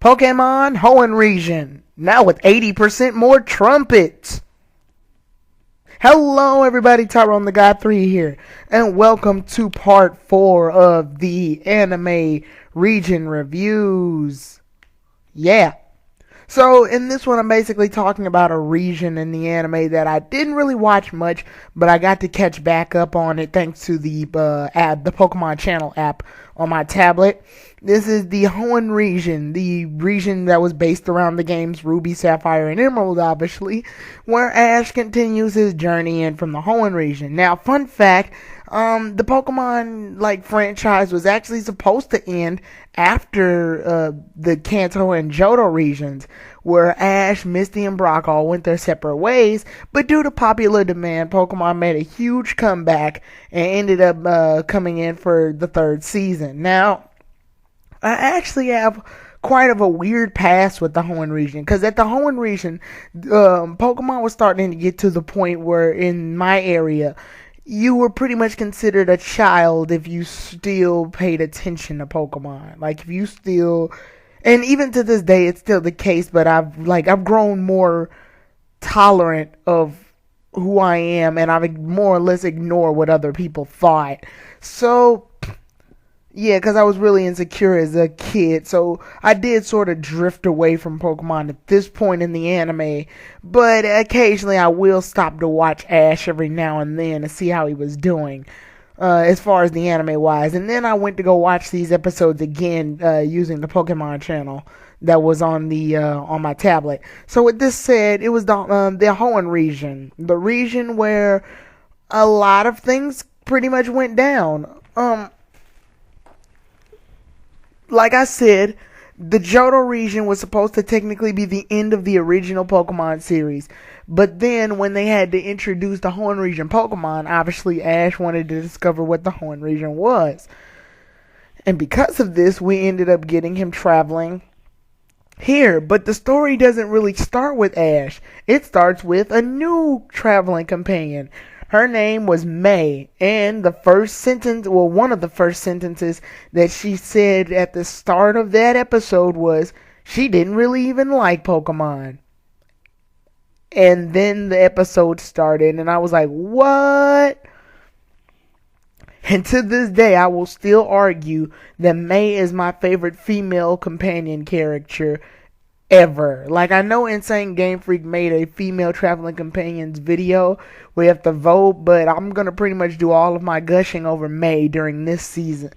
Pokemon Hoenn region, now with 80% more trumpets. Hello everybody, Tyrone the God 3 here, and welcome to part 4 of the anime region reviews. Yeah. So in this one I'm basically talking about a region in the anime that I didn't really watch much, but I got to catch back up on it thanks to the Pokemon Channel app on my tablet. This is the Hoenn region, the region that was based around the games Ruby, Sapphire, and Emerald, obviously, where Ash continues his journey in from the Hoenn region. Now, fun fact, the Pokemon franchise was actually supposed to end after the Kanto and Johto regions, where Ash, Misty, and Brock all went their separate ways, but due to popular demand, Pokemon made a huge comeback and ended up coming in for the third season. Now, I actually have quite of a weird past with the Hoenn region, because at the Hoenn region, Pokemon was starting to get to the point where in my area, you were pretty much considered a child if you still paid attention to Pokemon. If you still, and even to this day, it's still the case, but I've grown more tolerant of who I am, and I've more or less ignored what other people thought. So, yeah, because I was really insecure as a kid, so I did sort of drift away from Pokemon at this point in the anime, but occasionally I will stop to watch Ash every now and then to see how he was doing, as far as the anime-wise. And then I went to go watch these episodes again, using the Pokemon channel that was on on my tablet. So with this said, it was the Hoenn region, the region where a lot of things pretty much went down. Like I said, the Johto region was supposed to technically be the end of the original Pokemon series. But then, when they had to introduce the Hoenn region Pokemon, obviously Ash wanted to discover what the Hoenn region was. And because of this, we ended up getting him traveling here. But the story doesn't really start with Ash. It starts with a new traveling companion. Her name was May, and the first sentence, well, one of the first sentences that she said at the start of that episode was, she didn't really even like Pokemon. And then the episode started, and I was like, what? And to this day, I will still argue that May is my favorite female companion character ever. I know Insane Game Freak made a female traveling companions video where you have to vote, but I'm gonna pretty much do all of my gushing over May during this season,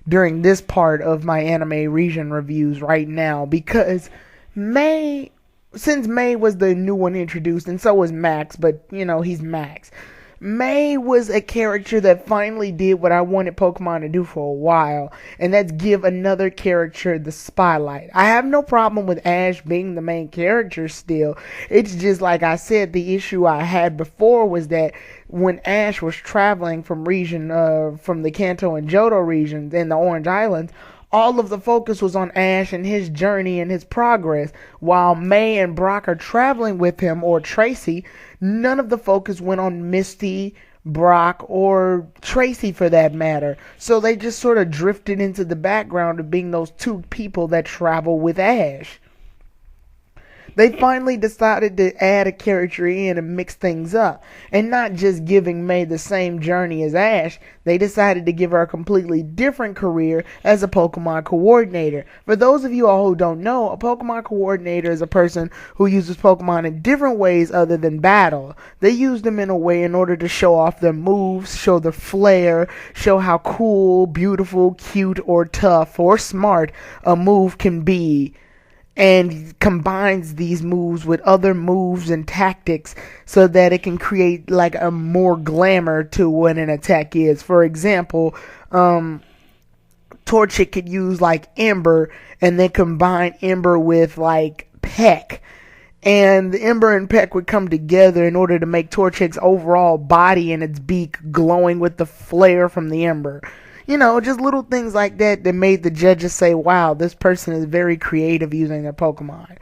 during this part of my anime region reviews right now, because since May was the new one introduced, and so was Max, but he's Max. May was a character that finally did what I wanted Pokemon to do for a while, and that's give another character the spotlight. I have no problem with Ash being the main character still. It's just like I said, the issue I had before was that when Ash was traveling from the Kanto and Johto regions in the Orange Islands, all of the focus was on Ash and his journey and his progress. While May and Brock are traveling with him, or Tracy, none of the focus went on Misty, Brock, or Tracy for that matter. So they just sort of drifted into the background of being those two people that travel with Ash. They finally decided to add a character in and mix things up. And not just giving May the same journey as Ash, they decided to give her a completely different career as a Pokemon coordinator. For those of you all who don't know, a Pokemon coordinator is a person who uses Pokemon in different ways other than battle. They use them in a way in order to show off their moves, show their flair, show how cool, beautiful, cute, or tough, or smart a move can be, and combines these moves with other moves and tactics so that it can create a more glamour to what an attack is. For example, Torchic could use Ember and then combine Ember with Peck. And the Ember and Peck would come together in order to make Torchic's overall body and its beak glowing with the flare from the Ember. Just little things like that made the judges say, wow, this person is very creative using their Pokemon.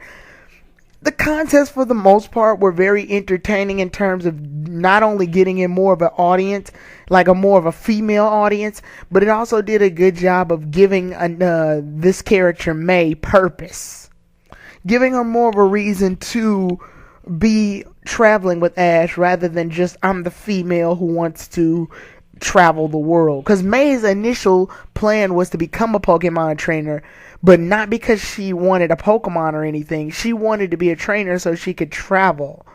The contests, for the most part, were very entertaining in terms of not only getting in more of an audience, more of a female audience, but it also did a good job of giving this character, May, purpose. giving her more of a reason to be traveling with Ash rather than just I'm the female who wants to travel the world. Because May's initial plan was to become a Pokemon trainer, but not because she wanted a Pokemon or anything. She wanted to be a trainer so she could travel.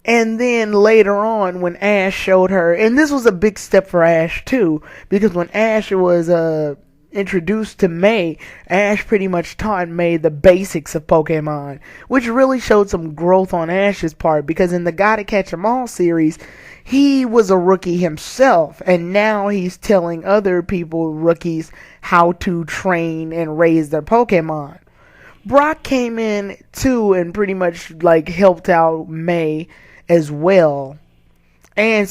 And then later on, when Ash showed her, and this was a big step for Ash too, because when Ash was introduced to May, Ash pretty much taught May the basics of Pokemon, which really showed some growth on Ash's part, because in the Gotta Catch 'Em All series, he was a rookie himself, and now he's telling other people, rookies, how to train and raise their Pokemon. Brock came in too and pretty much like helped out May as well, and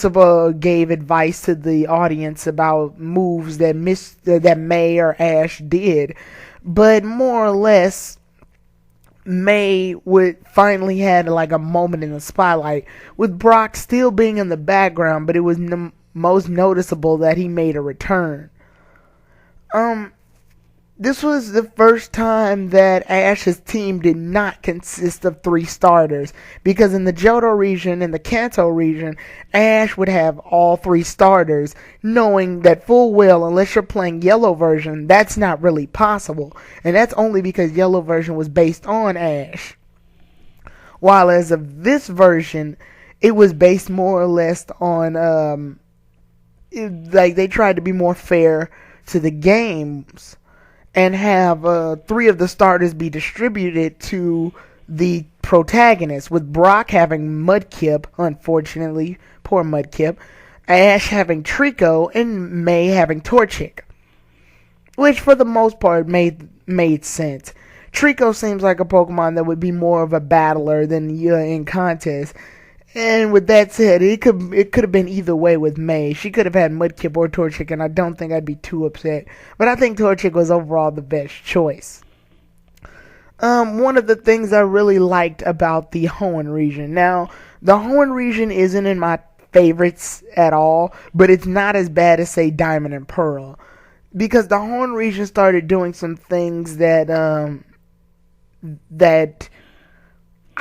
gave advice to the audience about moves that May or Ash did. But more or less, May finally had like a moment in the spotlight, with Brock still being in the background, but it was most noticeable that he made a return. This was the first time that Ash's team did not consist of 3 starters, because in the Johto region and the Kanto region, Ash would have all 3 starters, knowing that full well, unless you're playing Yellow version, that's not really possible, and that's only because Yellow version was based on Ash. While as of this version, it was based more or less on, they tried to be more fair to the games, and have 3 of the starters be distributed to the protagonist, with Brock having Mudkip, unfortunately, poor Mudkip, Ash having Trico, and May having Torchic, which for the most part made sense. Trico seems like a Pokemon that would be more of a battler than in contest. And with that said, it could have been either way with May. She could have had Mudkip or Torchic, and I don't think I'd be too upset. But I think Torchic was overall the best choice. One of the things I really liked about the Hoenn region. Now, the Hoenn region isn't in my favorites at all, but it's not as bad as, say, Diamond and Pearl. Because the Hoenn region started doing some things that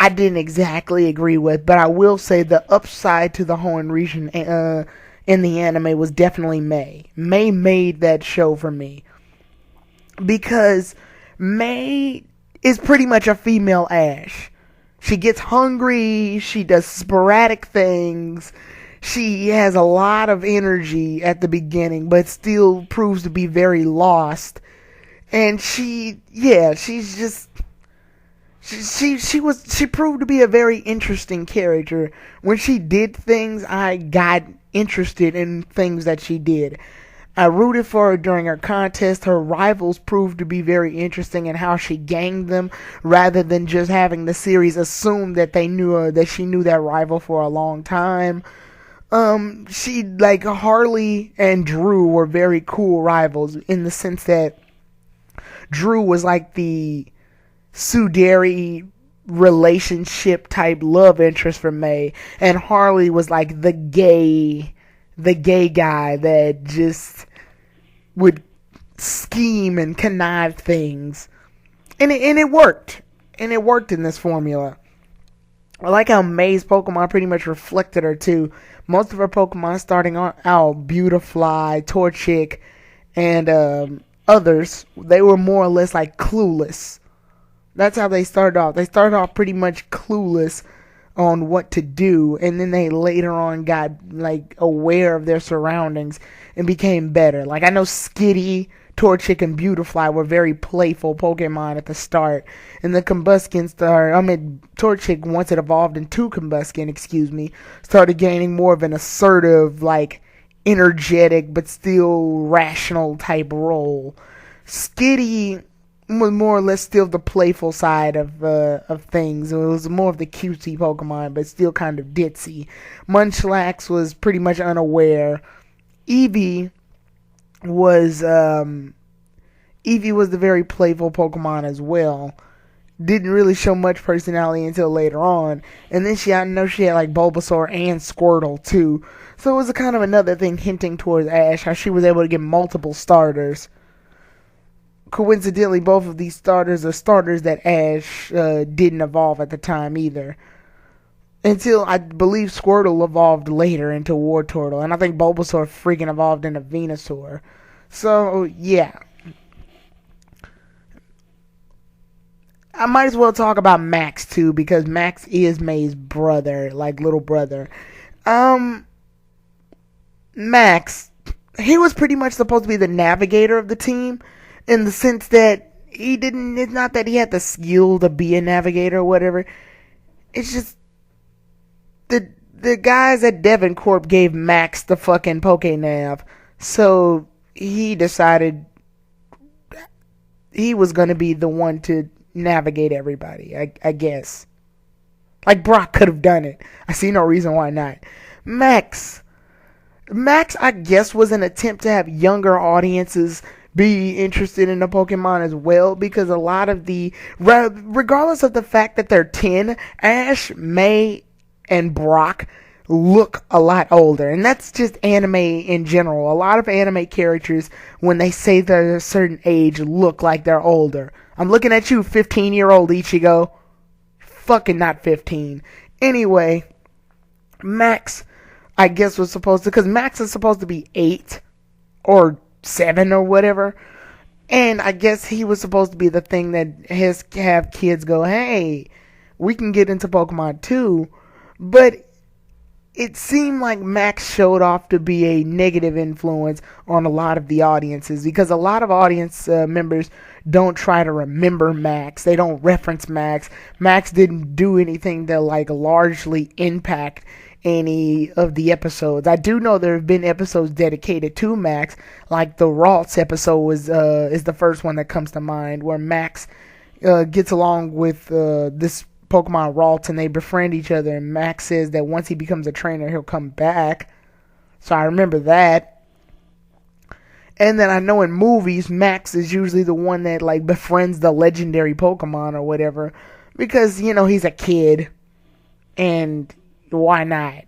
I didn't exactly agree with, but I will say the upside to the Hoenn region in the anime was definitely May. May made that show for me, because May is pretty much a female Ash. She gets hungry, she does sporadic things, she has a lot of energy at the beginning, but still proves to be very lost. And she proved to be a very interesting character. When she did things, I got interested in things that she did. I rooted for her during her contest. Her rivals proved to be very interesting in how she ganged them, rather than just having the series assume that she knew that rival for a long time. Harley and Drew were very cool rivals, in the sense that Drew was like the Suderi relationship type love interest for May, and Harley was like the gay guy that just would scheme and connive things, and it worked in this formula. I like how May's Pokemon pretty much reflected her too. Most of her Pokemon starting out, Beautifly, Torchic, and others, they were more or less like clueless. That's how they started off. They started off pretty much clueless on what to do, and then they later on got like aware of their surroundings and became better. Like, I know Skitty, Torchic, and Beautifly were very playful Pokemon at the start, and the Torchic, once it evolved into Combuskin, started gaining more of an assertive, like energetic but still rational type role. Skitty was more or less still the playful side of things. It was more of the cutesy Pokemon, but still kind of ditzy. Munchlax was pretty much unaware. Eevee was the very playful Pokemon as well. Didn't really show much personality until later on. And then she had like Bulbasaur and Squirtle too. So it was a kind of another thing hinting towards Ash, how she was able to get multiple starters. coincidentally, both of these starters are starters that Ash didn't evolve at the time either. Until I believe Squirtle evolved later into Wartortle, and I think Bulbasaur freaking evolved into Venusaur. So, yeah. I might as well talk about Max too, because Max is May's brother, like little brother. Max, he was pretty much supposed to be the navigator of the team, in the sense that it's not that he had the skill to be a navigator or whatever. It's just, the guys at Devincorp gave Max the fucking PokéNav, so he decided he was gonna be the one to navigate everybody, I guess. Like, Brock could have done it. I see no reason why not. Max, I guess, was an attempt to have younger audiences be interested in the Pokemon as well, because a lot of regardless of the fact that they're 10, Ash, May, and Brock look a lot older. And that's just anime in general. A lot of anime characters, when they say they're a certain age, look like they're older. I'm looking at you, 15-year-old Ichigo. Fucking not 15. Anyway, Max, I guess, was supposed to, because Max is supposed to be 8 or 7 or whatever. And I guess he was supposed to be the thing that have kids go, hey, we can get into Pokemon too. But it seemed like Max showed off to be a negative influence on a lot of the audiences, because a lot of audience members don't try to remember Max. They don't reference Max. Max didn't do anything to like largely impact any of the episodes. I do know there have been episodes dedicated to Max, like the Ralts episode is the first one that comes to mind, where Max gets along with this Pokemon Ralts, and they befriend each other, and Max says that once he becomes a trainer, he'll come back. So I remember that. And then I know in movies, Max is usually the one that like befriends the legendary Pokemon or whatever, because, you know, he's a kid, and why not?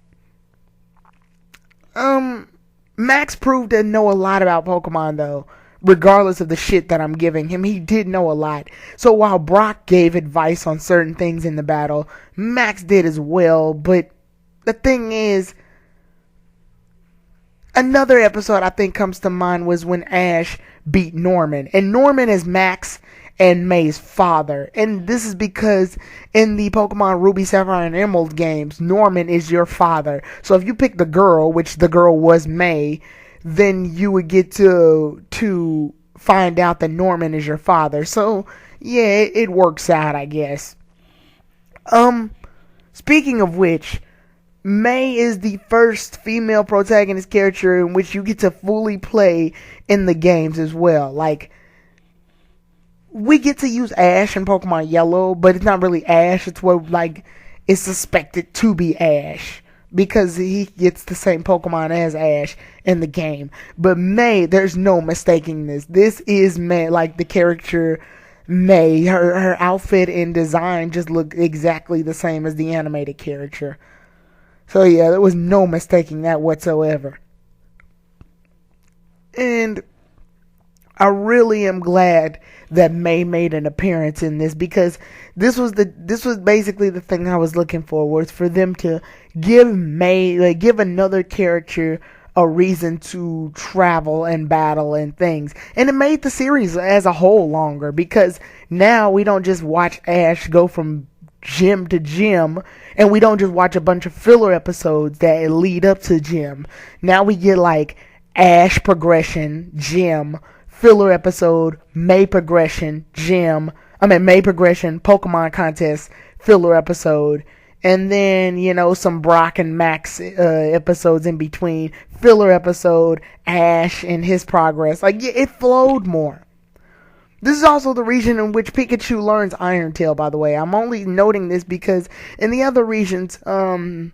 Max proved to know a lot about Pokemon, though. Regardless of the shit that I'm giving him, he did know a lot. So while Brock gave advice on certain things in the battle, Max did as well. But the thing is, another episode I think comes to mind was when Ash beat Norman. And Norman is Max and May's father. And this is because in the Pokemon Ruby, Sapphire, and Emerald games, Norman is your father. So if you pick the girl, which the girl was May, then you would get to find out that Norman is your father. So, yeah, it works out, I guess. Speaking of which, May is the first female protagonist character in which you get to fully play in the games as well. Like, we get to use Ash in Pokemon Yellow, but it's not really Ash. It's what, like, is suspected to be Ash, because he gets the same Pokemon as Ash in the game. But May, there's no mistaking this. This is May, like the character May. Her outfit and design just look exactly the same as the animated character. So yeah, there was no mistaking that whatsoever. And I really am glad that May made an appearance in this, because this was basically the thing I was looking for, was for them to give May, like, give another character a reason to travel and battle and things. And it made the series as a whole longer, because now we don't just watch Ash go from gym to gym, and we don't just watch a bunch of filler episodes that lead up to gym. Now we get like Ash progression, gym, filler episode, May progression, Pokemon contest, filler episode, and then, you know, some Brock and Max episodes in between, filler episode, Ash and his progress. Like, yeah, it flowed more. This is also the region in which Pikachu learns Iron Tail, by the way. I'm only noting this because in the other regions, and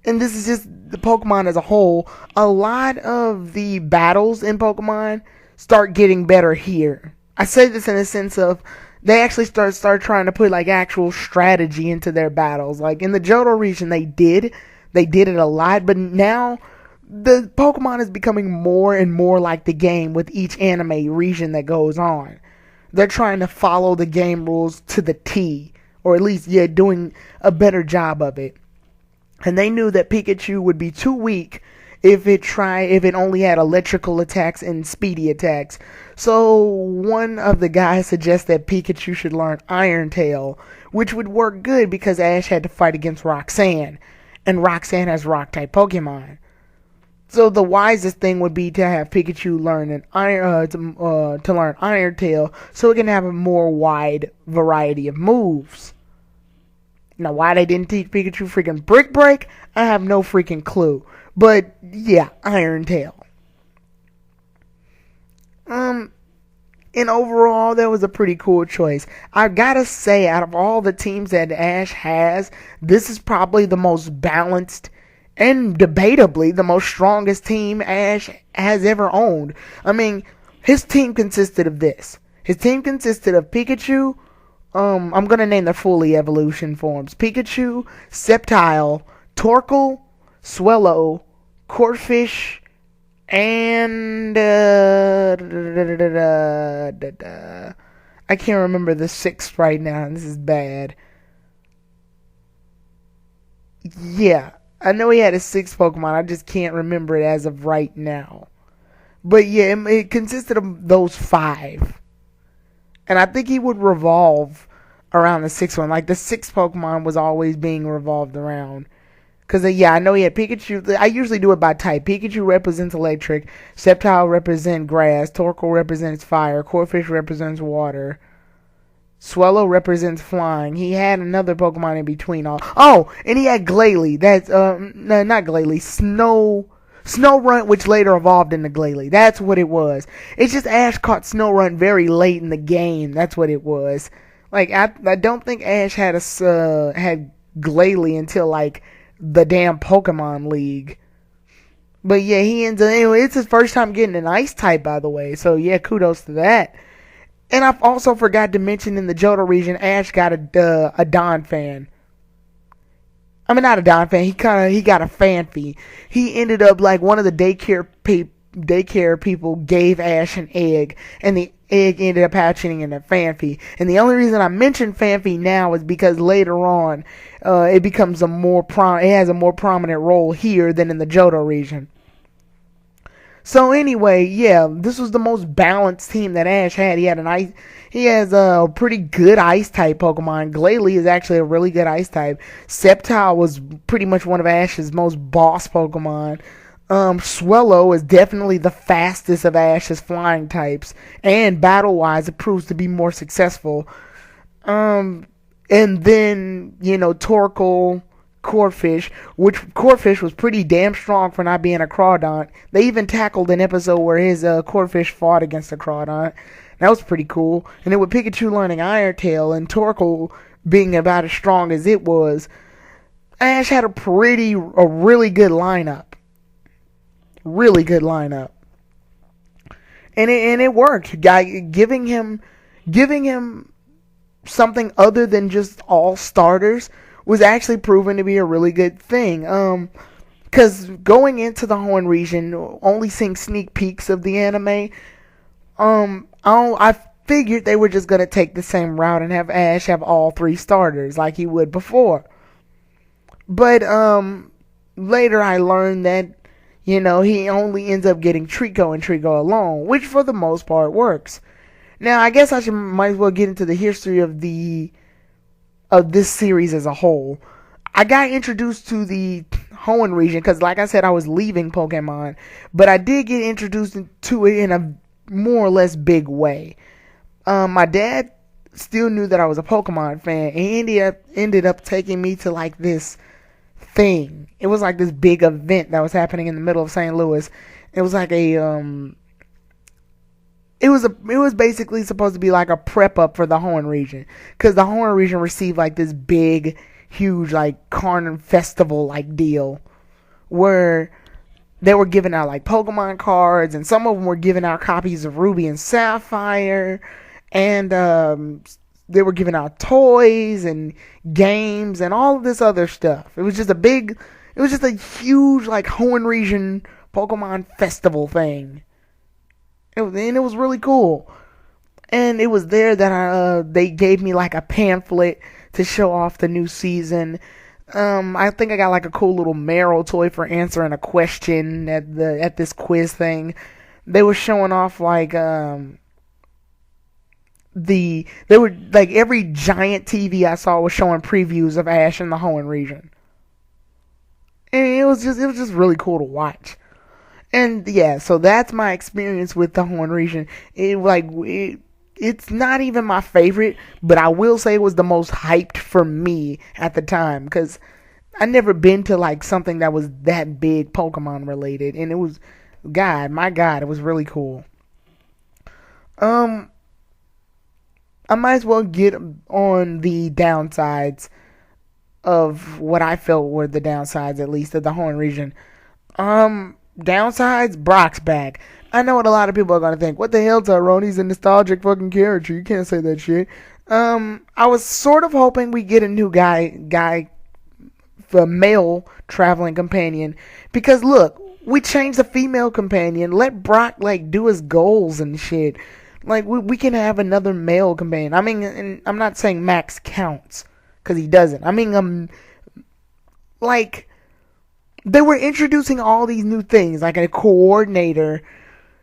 this is just the Pokemon as a whole, a lot of the battles in Pokemon start getting better here. I say this in the sense of they actually start trying to put like actual strategy into their battles. Like in the Johto region, they did it a lot, but now the Pokemon is becoming more and more like the game with each anime region that goes on. They're trying to follow the game rules to the T, or at least, yeah, doing a better job of it. And they knew that Pikachu would be too weak if it only had electrical attacks and speedy attacks. So one of the guys suggests that Pikachu should learn Iron Tail, which would work good because Ash had to fight against Roxanne, and Roxanne has rock type Pokemon. So the wisest thing would be to have Pikachu learn to learn Iron Tail, so it can have a more wide variety of moves. Now, why they didn't teach Pikachu freaking Brick Break, I have no freaking clue. But yeah, Iron Tail. And overall, that was a pretty cool choice. I gotta say, out of all the teams that Ash has, this is probably the most balanced and debatably the most strongest team Ash has ever owned. I mean, his team consisted of this. His team consisted of Pikachu, I'm gonna name their fully evolution forms. Pikachu, Sceptile, Torkoal, Swellow, Corphish, and I can't remember the sixth right now, and this is bad. Yeah, I know he had a sixth Pokemon, I just can't remember it as of right now. But yeah, it consisted of those five. And I think he would revolve around the sixth one. Like, the sixth Pokemon was always being revolved around. Because, yeah, I know he had Pikachu. I usually do it by type. Pikachu represents electric. Sceptile represents grass. Torkoal represents fire. Corphish represents water. Swellow represents flying. He had another Pokemon in between all. Oh, and he had Glalie. That's no, not Glalie. Snorunt, which later evolved into Glalie. That's what it was. It's just Ash caught Snorunt very late in the game. That's what it was. Like, I don't think Ash had had Glalie until like the damn Pokemon League. But yeah, he ends up anyway. It's his first time getting an Ice type, by the way. So yeah, kudos to that. And I also forgot to mention in the Johto region, Ash got a Donphan. I mean, not a Donphan. He got a Phanpy. He ended up like one of the daycare people gave Ash an egg, and the egg ended up hatching in a Phanpy. And the only reason I mention Phanpy now is because later on, it becomes it has a more prominent role here than in the Johto region. So anyway, yeah, this was the most balanced team that Ash had. He has a pretty good Ice type Pokemon. Glalie is actually a really good Ice type. Sceptile was pretty much one of Ash's most boss Pokemon. Swellow is definitely the fastest of Ash's flying types, and battle-wise, it proves to be more successful. And then, Torkoal, Corphish, which Corphish was pretty damn strong for not being a Crawdont. They even tackled an episode where his Corphish fought against a Crawdont. That was pretty cool. And then with Pikachu learning Iron Tail and Torkoal being about as strong as it was, Ash had a really good lineup. Really good lineup. And it worked. Giving him something other than just all starters was actually proven to be a really good thing. Because going into the Hoenn region, only seeing sneak peeks of the anime, I figured they were just going to take the same route and have Ash have all three starters like he would before. But later I learned that, he only ends up getting Trico and Trico alone, which for the most part works. Now, I guess might as well get into the history of this series as a whole. I got introduced to the Hoenn region because, like I said, I was leaving Pokemon, but I did get introduced to it in a more or less big way. My dad still knew that I was a Pokemon fan, and he ended up taking me to like this thing. It was like this big event that was happening in the middle of St. Louis. It was like it was basically supposed to be like a prep up for the Hoenn region, because the Hoenn region received like this big, huge like carnival festival like deal where they were giving out like Pokemon cards, and some of them were giving out copies of Ruby and Sapphire, and they were giving out toys and games and all of this other stuff. It was just a huge like Hoenn region Pokemon festival thing. And it was really cool. And it was there that they gave me like a pamphlet to show off the new season. I think I got like a cool little Meryl toy for answering a question at this quiz thing. They were showing off like they were like every giant TV I saw was showing previews of Ash in the Hoenn region. And it was just really cool to watch. And yeah, so that's my experience with the Hoenn region. It's not even my favorite, but I will say it was the most hyped for me at the time, because I never been to like something that was that big Pokemon related, and it was, my God, it was really cool. Um, I might as well get on the downsides of what I felt were the downsides, at least of the Hoenn region. Downsides, Brock's back. I know what a lot of people are gonna think. What the hell, Tyrone? He's a nostalgic fucking character. You can't say that shit. I was sort of hoping we get a new guy, the male traveling companion, because look, we changed the female companion. Let Brock like do his goals and shit. Like we can have another male companion. I mean, and I'm not saying Max counts because he doesn't. I mean, like they were introducing all these new things, like a coordinator.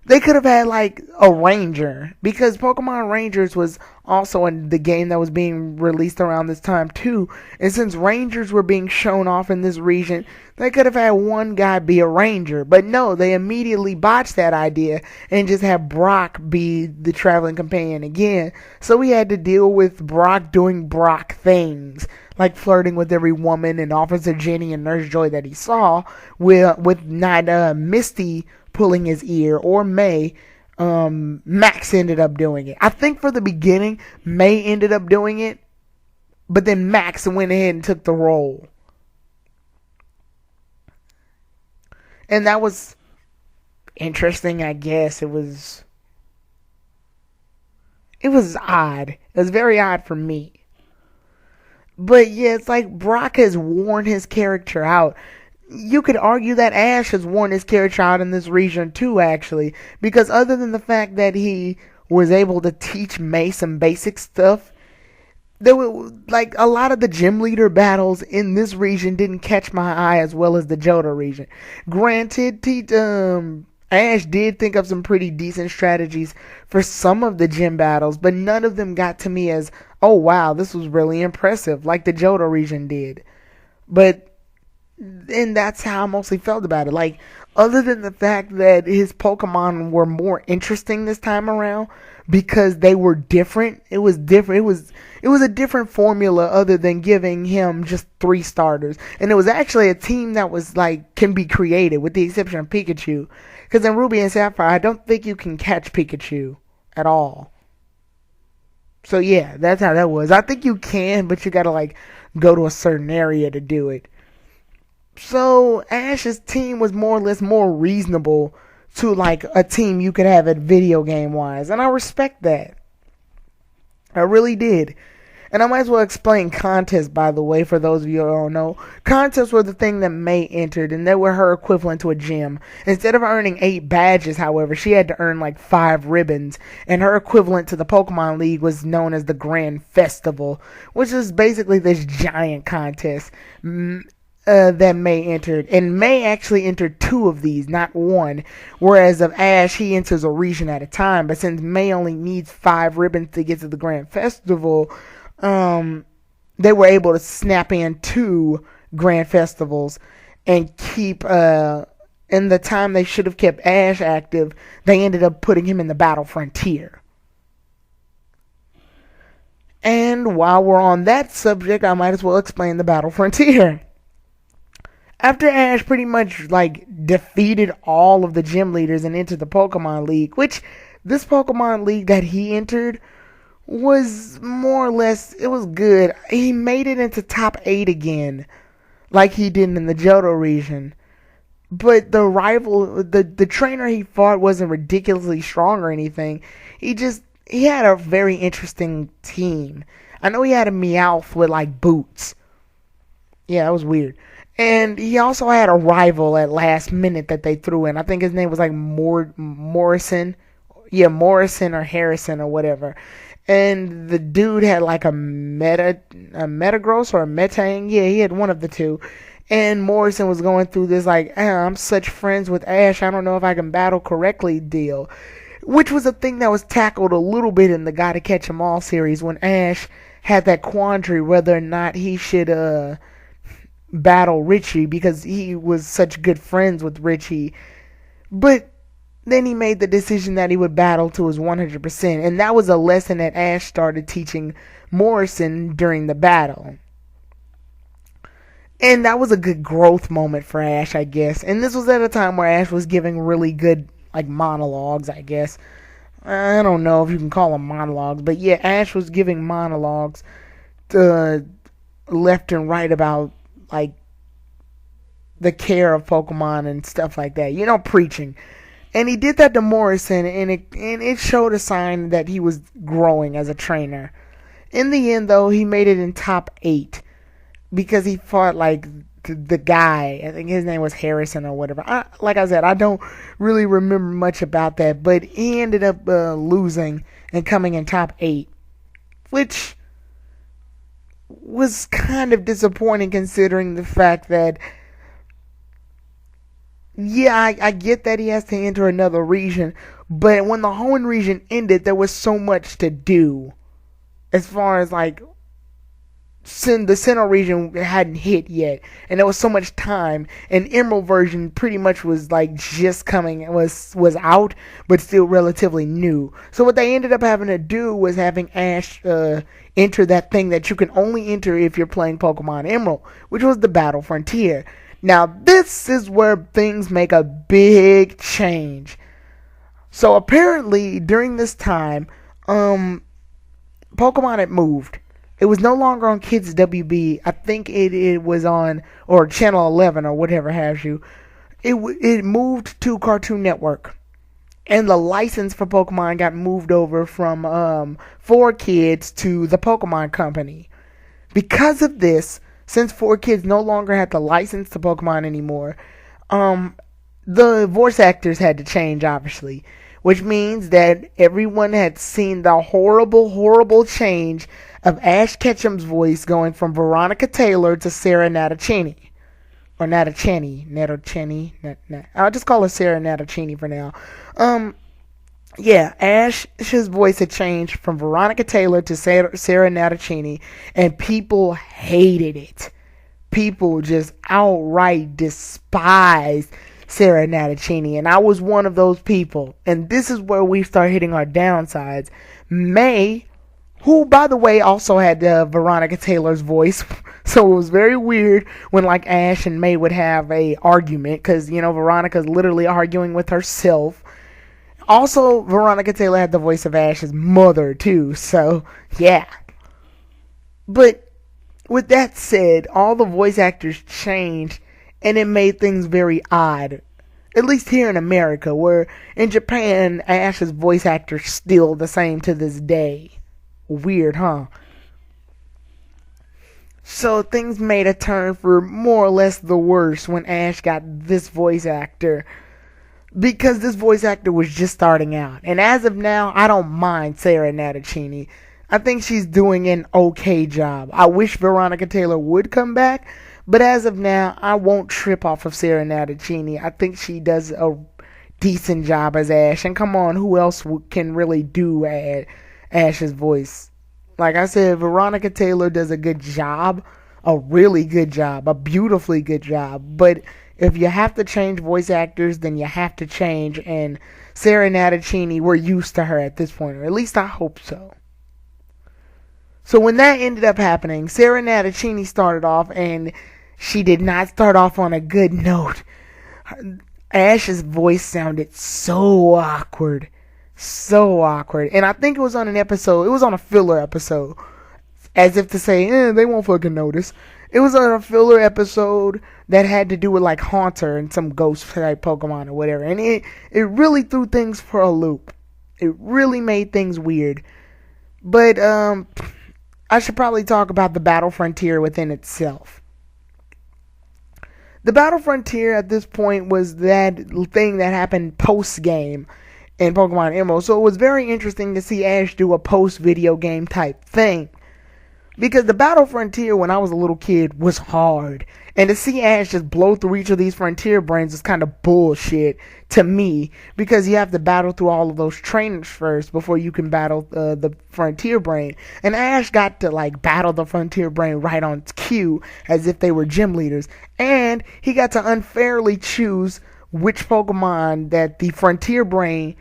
They could have had like a ranger, because Pokemon Rangers was also in the game that was being released around this time too. And since rangers were being shown off in this region, they could have had one guy be a ranger. But no, they immediately botched that idea and just had Brock be the traveling companion again. So we had to deal with Brock doing Brock things, like flirting with every woman and Officer Jenny and Nurse Joy that he saw, with not Misty pulling his ear or May. Max ended up doing it. I think for the beginning May ended up doing it, but then Max went ahead and took the role. And that was interesting, I guess. It was odd. It was very odd for me. But yeah, it's like Brock has worn his character out. You could argue that Ash has worn his character out in this region too, actually. Because other than the fact that he was able to teach May some basic stuff, there were like a lot of the gym leader battles in this region didn't catch my eye as well as the Johto region. Granted, Ash did think of some pretty decent strategies for some of the gym battles, but none of them got to me as, oh wow, this was really impressive, like the Johto region did. And that's how I mostly felt about it. Like, other than the fact that his Pokemon were more interesting this time around because they were different, it was different. It was a different formula other than giving him just 3 starters. And it was actually a team that was like, can be created, with the exception of Pikachu. Because in Ruby and Sapphire, I don't think you can catch Pikachu at all. So yeah, that's how that was. I think you can, but you gotta like go to a certain area to do it. So Ash's team was more or less more reasonable to like a team you could have at video game wise, and I respect that. I really did. And I might as well explain contests, by the way, for those of you who don't know. Contests were the thing that May entered, and they were her equivalent to a gym. Instead of earning 8 badges, however, she had to earn like 5 ribbons, and her equivalent to the Pokemon League was known as the Grand Festival, which is basically this giant contest that May entered. And May actually entered 2 of these, not 1. Whereas of Ash, he enters a region at a time. But since May only needs 5 ribbons to get to the Grand Festival, they were able to snap in 2 Grand Festivals and keep, in the time they should have kept Ash active, they ended up putting him in the Battle Frontier. And while we're on that subject, I might as well explain the Battle Frontier. After Ash pretty much like defeated all of the gym leaders and entered the Pokemon League, which this Pokemon League that he entered was more or less, it was good. He made it into top 8 again, like he did in the Johto region. But the rival, the trainer he fought wasn't ridiculously strong or anything. He had a very interesting team. I know he had a Meowth with like boots. Yeah, that was weird. And he also had a rival at last minute that they threw in. I think his name was like Morrison. Yeah, Morrison or Harrison or whatever. And the dude had like a Metagross or a Metang. Yeah, he had one of the two. And Morrison was going through this like, I'm such friends with Ash, I don't know if I can battle correctly deal. Which was a thing that was tackled a little bit in the Gotta Catch 'Em All series when Ash had that quandary whether or not he should battle Richie because he was such good friends with Richie. But then he made the decision that he would battle to his 100%. And that was a lesson that Ash started teaching Morrison during the battle. And that was a good growth moment for Ash, I guess. And this was at a time where Ash was giving really good, like, monologues, I guess. I don't know if you can call them monologues, but yeah, Ash was giving monologues to left and right about, like, the care of Pokemon and stuff like that. You know, preaching. And he did that to Morrison, and it showed a sign that he was growing as a trainer. In the end, though, he made it in top 8 because he fought like the guy. I think his name was Harrison or whatever. Like I said, I don't really remember much about that, but he ended up losing and coming in top 8, which was kind of disappointing considering the fact that, yeah, I get that he has to enter another region, but when the Hoenn region ended, there was so much to do. As far as like, the Sinnoh region hadn't hit yet, and there was so much time. And Emerald version pretty much was like just coming, was out, but still relatively new. So what they ended up having to do was having Ash enter that thing that you can only enter if you're playing Pokemon Emerald, which was the Battle Frontier. Now, this is where things make a big change. So, apparently, during this time, Pokemon had moved. It was no longer on Kids WB. I think it was on, or Channel 11, or whatever have you. It moved to Cartoon Network. And the license for Pokemon got moved over from 4Kids to the Pokemon Company. Because of this, since 4Kids no longer had the license to Pokemon anymore, the voice actors had to change, obviously. Which means that everyone had seen the horrible, horrible change of Ash Ketchum's voice going from Veronica Taylor to Sarah Natachini. Or Natachini. I'll just call her Sarah Natachini for now. Yeah, Ash's voice had changed from Veronica Taylor to Sarah Natachini, and people hated it. People just outright despised Sarah Natachini, and I was one of those people. And this is where we start hitting our downsides. May, who, by the way, also had Veronica Taylor's voice, so it was very weird when, like, Ash and May would have a argument, because, you know, Veronica's literally arguing with herself. Also, Veronica Taylor had the voice of Ash's mother, too, so, yeah. But, with that said, all the voice actors changed, and it made things very odd. At least here in America, where in Japan, Ash's voice actor's still the same to this day. Weird, huh? So things made a turn for more or less the worse when Ash got this voice actor. Because this voice actor was just starting out. And as of now, I don't mind Sarah Natachini. I think she's doing an okay job. I wish Veronica Taylor would come back. But as of now, I won't trip off of Sarah Natachini. I think she does a decent job as Ash. And come on, who else can really do Ash's voice? Like I said, Veronica Taylor does a good job. A really good job. A beautifully good job. But if you have to change voice actors, then you have to change. And Sarah Natachini, we're used to her at this point. Or at least I hope so. So when that ended up happening, Sarah Natachini started off, and she did not start off on a good note. Ash's voice sounded so awkward. So awkward. And I think it was on an episode, it was on a filler episode. As if to say, they won't fucking notice. It was on a filler episode that had to do with like Haunter and some ghost type Pokemon or whatever. And it really threw things for a loop. It really made things weird. But I should probably talk about the Battle Frontier within itself. The Battle Frontier at this point was that thing that happened post game in Pokemon Emerald, so it was very interesting to see Ash do a post video game type thing. Because the Battle Frontier when I was a little kid was hard. And to see Ash just blow through each of these Frontier Brains is kind of bullshit to me. Because you have to battle through all of those trainers first before you can battle the Frontier Brain. And Ash got to like battle the Frontier Brain right on cue as if they were gym leaders. And he got to unfairly choose which Pokemon that the Frontier Brain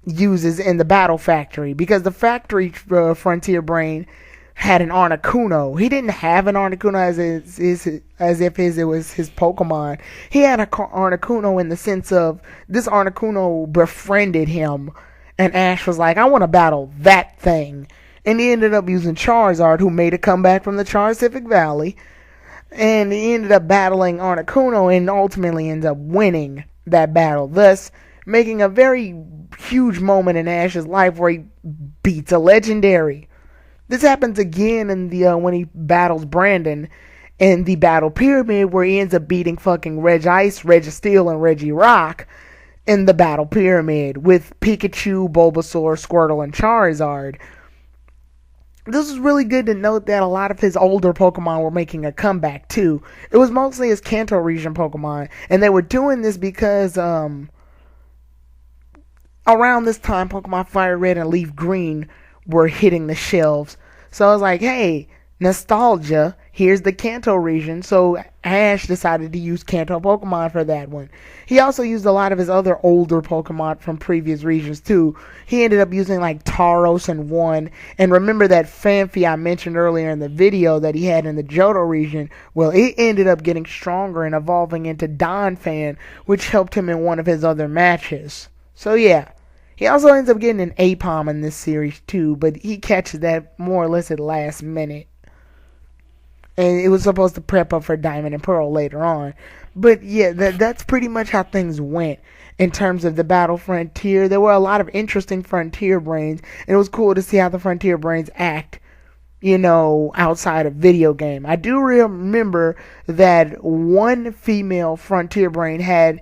uses in the Battle Factory. Because the Factory Frontier Brain had an Articuno. He didn't have an Articuno as if it was his Pokemon. He had an Articuno in the sense of this Articuno befriended him, and Ash was like, I want to battle that thing. And he ended up using Charizard, who made a comeback from the Charcific Valley, and he ended up battling Articuno and ultimately ends up winning that battle, thus making a very huge moment in Ash's life where he beats a legendary. This happens again in the when he battles Brandon in the Battle Pyramid, where he ends up beating fucking Regice, Registeel, and Regirock in the Battle Pyramid with Pikachu, Bulbasaur, Squirtle, and Charizard. This is really good to note that a lot of his older Pokemon were making a comeback too. It was mostly his Kanto region Pokemon, and they were doing this because around this time Pokemon Fire Red and Leaf Green were hitting the shelves. So I was like, hey, nostalgia, here's the Kanto region. So Ash decided to use Kanto Pokemon for that one. He also used a lot of his other older Pokemon from previous regions too. He ended up using like Tauros and One. And remember that Phanpy I mentioned earlier in the video that he had in the Johto region? Well, it ended up getting stronger and evolving into Donphan, which helped him in one of his other matches. So yeah. He also ends up getting an Apom in this series too, but he catches that more or less at the last minute. And it was supposed to prep up for Diamond and Pearl later on. But yeah, that's pretty much how things went in terms of the Battle Frontier. There were a lot of interesting Frontier Brains, and it was cool to see how the Frontier Brains act, outside of video game. I do remember that one female Frontier Brain had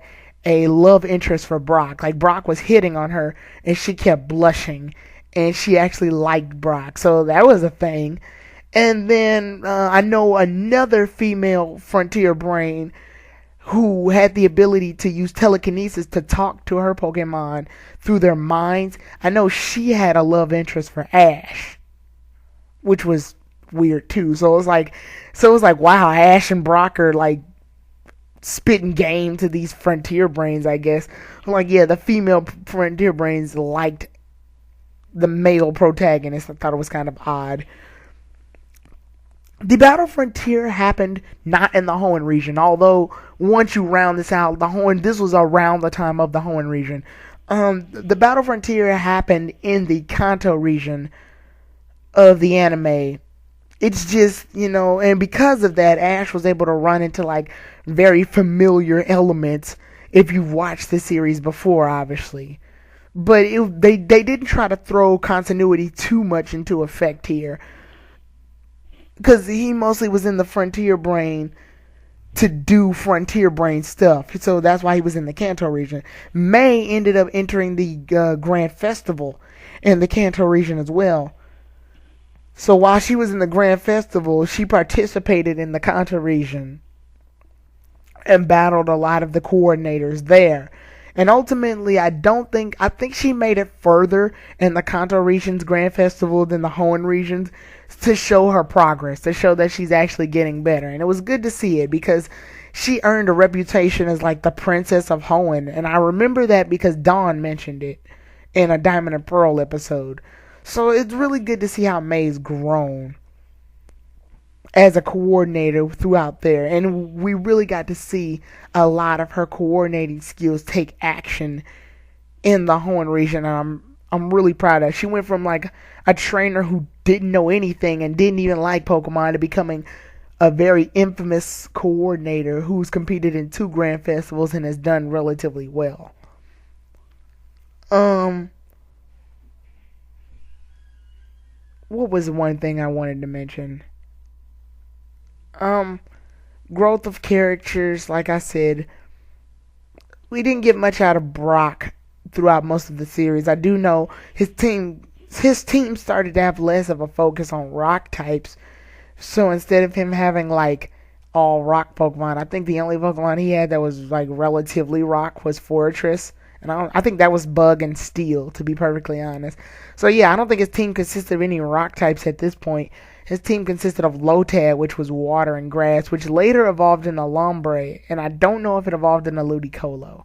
a love interest for Brock. Like, Brock was hitting on her, and she kept blushing, and she actually liked Brock. So that was a thing. And then I know another female Frontier Brain who had the ability to use telekinesis to talk to her Pokemon through their minds. I know she had a love interest for Ash, which was weird too. So it was like, wow, Ash and Brock are like spitting game to these Frontier Brains, I guess. Like, yeah, the female Frontier Brains liked the male protagonist. I thought it was kind of odd. The Battle Frontier happened not in the Hoenn region, although once you round this out, this was around the time of the Hoenn region. The Battle Frontier happened in the Kanto region of the anime. It's just, and because of that, Ash was able to run into like very familiar elements if you've watched the series before, obviously. But they didn't try to throw continuity too much into effect here, because he mostly was in the Frontier Brain to do Frontier Brain stuff. So that's why he was in the Kanto region. May ended up entering the Grand Festival in the Kanto region as well. So while she was in the Grand Festival, she participated in the Kanto region and battled a lot of the coordinators there. And ultimately, I think she made it further in the Kanto region's Grand Festival than the Hoenn region's, to show her progress, to show that she's actually getting better. And it was good to see it, because she earned a reputation as like the Princess of Hoenn. And I remember that because Dawn mentioned it in a Diamond and Pearl episode. So it's really good to see how May's grown as a coordinator throughout there. And we really got to see a lot of her coordinating skills take action in the Hoenn region. And I'm really proud of her. She went from like a trainer who didn't know anything and didn't even like Pokemon to becoming a very infamous coordinator who's competed in 2 Grand Festivals and has done relatively well. What was one thing I wanted to mention? Growth of characters, like I said, we didn't get much out of Brock throughout most of the series. I do know his team started to have less of a focus on rock types. So instead of him having like all rock Pokemon, I think the only Pokemon he had that was like relatively rock was Fortress. And I think that was Bug and Steel, to be perfectly honest. So yeah, I don't think his team consisted of any rock types at this point. His team consisted of Lotad, which was water and grass, which later evolved into Lombre, and I don't know if it evolved into Ludicolo.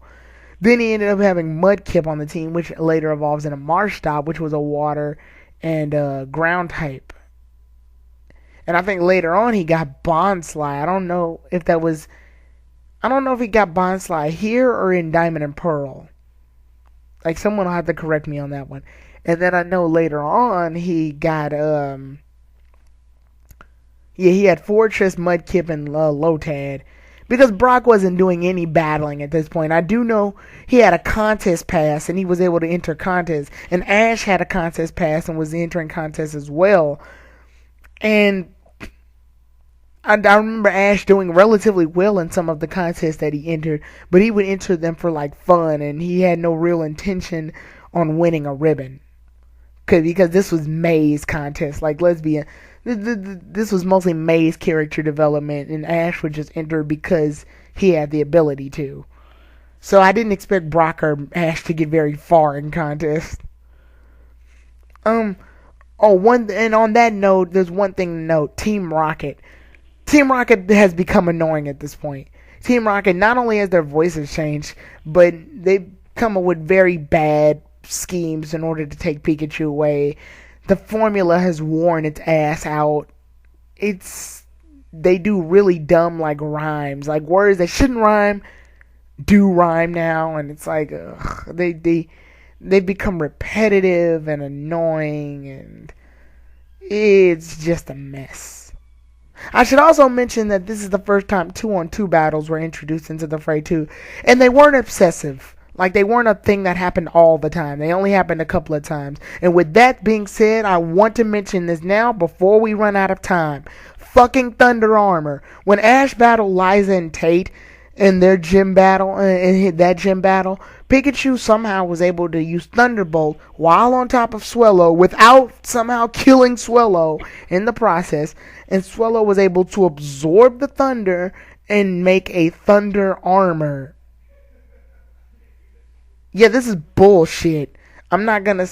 Then he ended up having Mudkip on the team, which later evolves into Marshtomp, which was a water and ground type. And I think later on he got Bonsly. I don't know if he got Bonsly here or in Diamond and Pearl. Like, someone will have to correct me on that one. And then I know later on he got he had Fortress, Mudkip, and Lotad. Because Brock wasn't doing any battling at this point. I do know he had a contest pass and he was able to enter contests. And Ash had a contest pass and was entering contests as well. And I remember Ash doing relatively well in some of the contests that he entered. But he would enter them for like fun, and he had no real intention on winning a ribbon. Because this was May's contest. Like, let's be this was mostly May's character development, and Ash would just enter because he had the ability to. So I didn't expect Brock or Ash to get very far in contests. And on that note, there's one thing to note: Team Rocket. Team Rocket has become annoying at this point. Team Rocket, not only has their voices changed, but they've come up with very bad schemes in order to take Pikachu away. The formula has worn its ass out. They do really dumb like rhymes, like words that shouldn't rhyme do rhyme now, and it's like they've become repetitive and annoying, and it's just a mess. I should also mention that this is the first time 2-on-2 battles were introduced into the fray too, and they weren't obsessive. Like, they weren't a thing that happened all the time. They only happened a couple of times. And with that being said, I want to mention this now before we run out of time. Fucking Thunder Armor. When Ash battled Liza and Tate in their gym battle, Pikachu somehow was able to use Thunderbolt while on top of Swellow without somehow killing Swellow in the process. And Swellow was able to absorb the thunder and make a Thunder Armor. Yeah, this is bullshit. I'm not gonna,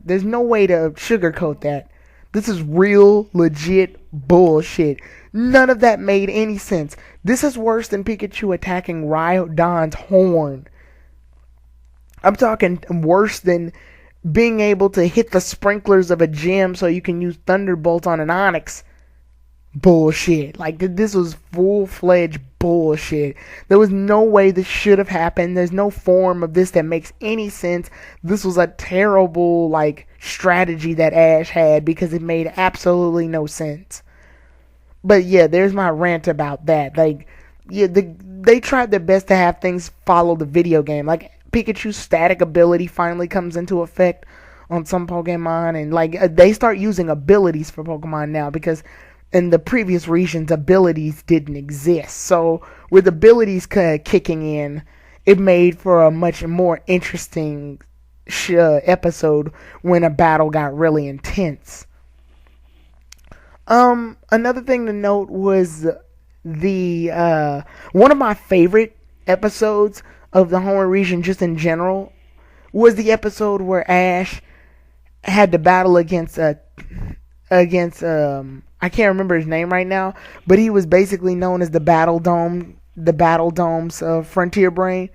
there's no way to sugarcoat that. This is real, legit bullshit. None of that made any sense. This is worse than Pikachu attacking Rhydon's horn. I'm talking worse than being able to hit the sprinklers of a gym so you can use Thunderbolt on an Onix. Bullshit. Like, this was full-fledged bullshit. There was no way this should have happened. There's no form of this that makes any sense. This was a terrible, strategy that Ash had because it made absolutely no sense. But yeah, there's my rant about that. They tried their best to have things follow the video game. Like, Pikachu's static ability finally comes into effect on some Pokemon, and they start using abilities for Pokemon now because in the previous regions, abilities didn't exist. So with abilities kicking in, it made for a much more interesting episode when a battle got really intense. Another thing to note was the one of my favorite episodes of the Hoenn region, just in general, was the episode where Ash had to battle against I can't remember his name right now, but he was basically known as the Battle Dome's Frontier Brain.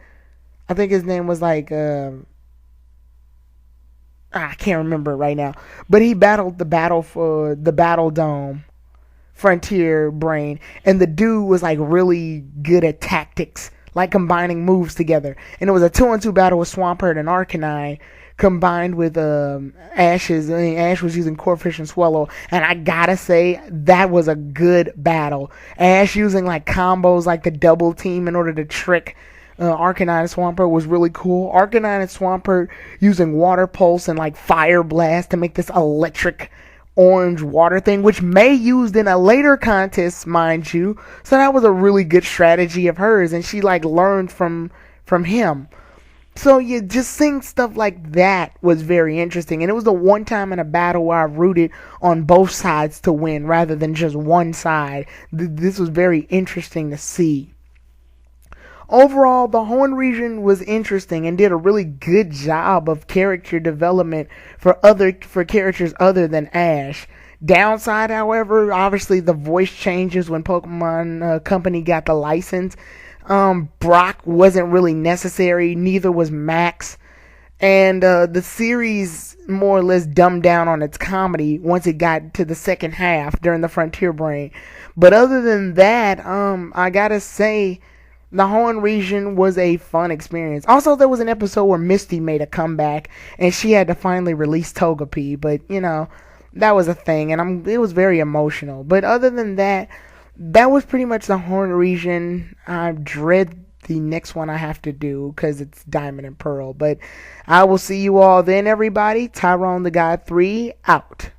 I think his name was I can't remember it right now, but he battled the Battle Dome Frontier Brain, and the dude was really good at tactics, combining moves together. And it was a 2-on-2 battle with Swampert and Arcanine, combined with Ash was using Corphish and Swellow, and I gotta say, that was a good battle. Ash using combos like the double team in order to trick Arcanine and Swampert was really cool. Arcanine and Swampert using Water Pulse and Fire Blast to make this electric orange water thing, which May used in a later contest, mind you. So that was a really good strategy of hers, and she like learned from him. So you just seeing stuff like that was very interesting, and it was the one time in a battle where I rooted on both sides to win rather than just one side. This was very interesting to see. Overall, the Hoenn region was interesting and did a really good job of character development for characters other than Ash. Downside, however, obviously the voice changes when Pokemon Company got the license. Brock wasn't really necessary, neither was Max. And the series more or less dumbed down on its comedy once it got to the second half during the Frontier Brain. But other than that, I gotta say, the Hoenn region was a fun experience. Also, there was an episode where Misty made a comeback and she had to finally release Togepi, but that was a thing, and it was very emotional. But other than that, that was pretty much the Hoenn region. I dread the next one I have to do because it's Diamond and Pearl. But I will see you all then, everybody. Tyrone the God 3 out.